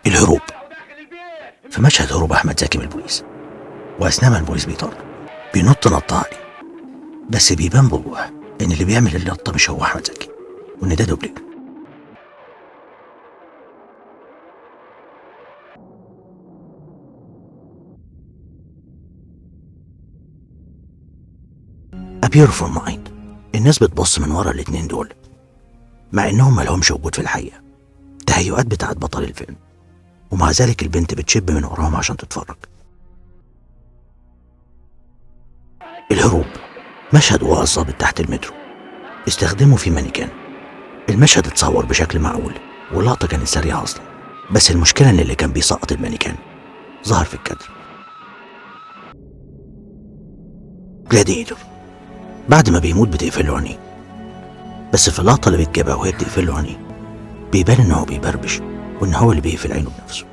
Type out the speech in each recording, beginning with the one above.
الهروب. في مشهد هروب أحمد زكي من البوليس، وأثناء ما البوليس بيطارده بينط نطة عالية، بس بيبان بوضوح إن اللي بيعمل النطة مش هو أحمد زكي، وإن ده دوبلير. A Beautiful Mind. الناس بتبص من ورا الاتنين دول مع إنهم ملهمش وجود في الحقيقة، تهيؤات بتاعت بطل الفيلم، ومع ذلك البنت بتشب من وراهم عشان تتفرج. الهروب. مشهد وقع الظابط تحت المترو، استخدموا فيه مانيكان. المشهد اتصور بشكل معقول واللقطة كانت سريعة أصلا، بس المشكلة إن اللي كان بيسقط المانيكان ظهر في الكادر. جلاديتور. بعد ما بيموت بتقفله عينيه، بس في اللقطة اللي بتجيبها وهي بتقفله عينيه بيبان إن هو بيبربش وإن هو اللي بيقفل عينه بنفسه.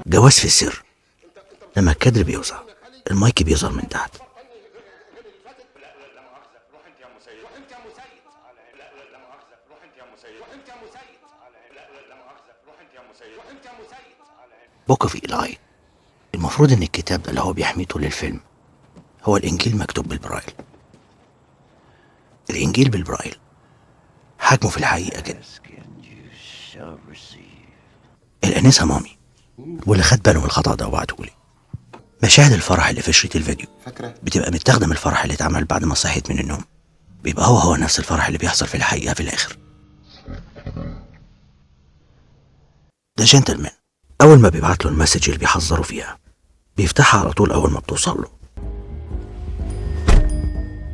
جواز في السر. لما الكادر بيوسع المايك بيظهر من تحت، بوك في إيلاي. المفروض إن الكتاب ده اللي هو بيحميه طول الفيلم هو الإنجيل مكتوب بالبرايل. الإنجيل بالبرايل حجمه في الحقيقة كده. الأنسة مامي واللي خد باله من الخطأ ده وبعتهولي. مشاهد الفرح اللي في شريط الفيديو بتبقى متاخدة من الفرح اللي اتعمل بعد ما صحيت من النوم، بيبقى هو نفس الفرح اللي بيحصل في الحقيقة في الآخر. ده جنتلمان أول ما بيبعت له المسج اللي بيحذره فيها بيفتحها على طول أول ما بتوصل له.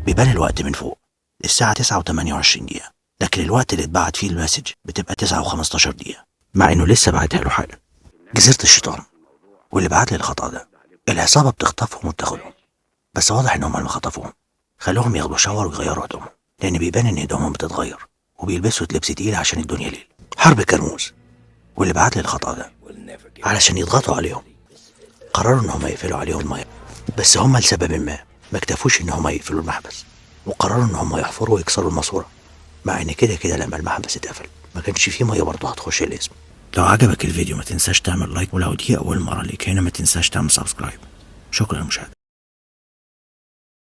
بيبان الوقت من فوق الساعة 9:28، لكن الوقت اللي اتبعت فيه المسج بتبقى 9:15، مع إنه لسه بعتها له حالا. جزيرة الشيطان واللي بعت لي الخطأ ده، العصابة بتخطفهم وبتاخدهم، بس واضح إن هم اللي خطفوهم خلوهم ياخدوا شاور ويغيروا هدومهم، لأن بيبان إن هدومهم بتتغير وبيلبسوا لبس تقيل عشان الدنيا ليل. حرب كرموز واللي بعت لي الخطأ ده علشان يضغطوا عليهم قرروا إن هم يقفلوا عليهم المية، بس هم لسبب ما اكتفوش إن هم يقفلوا المحبس، وقرروا إن هم يحفروا ويكسروا الماسورة، مع إن كده لما المحبس اتقفل ما كانش فيه مية برضه هتخش الاسم. لو عجبك الفيديو ما تنساش تعمل لايك، ولو دي أول مرة ليك هنا ما تنساش تعمل سبسكرايب. شكرا للمشاهدة.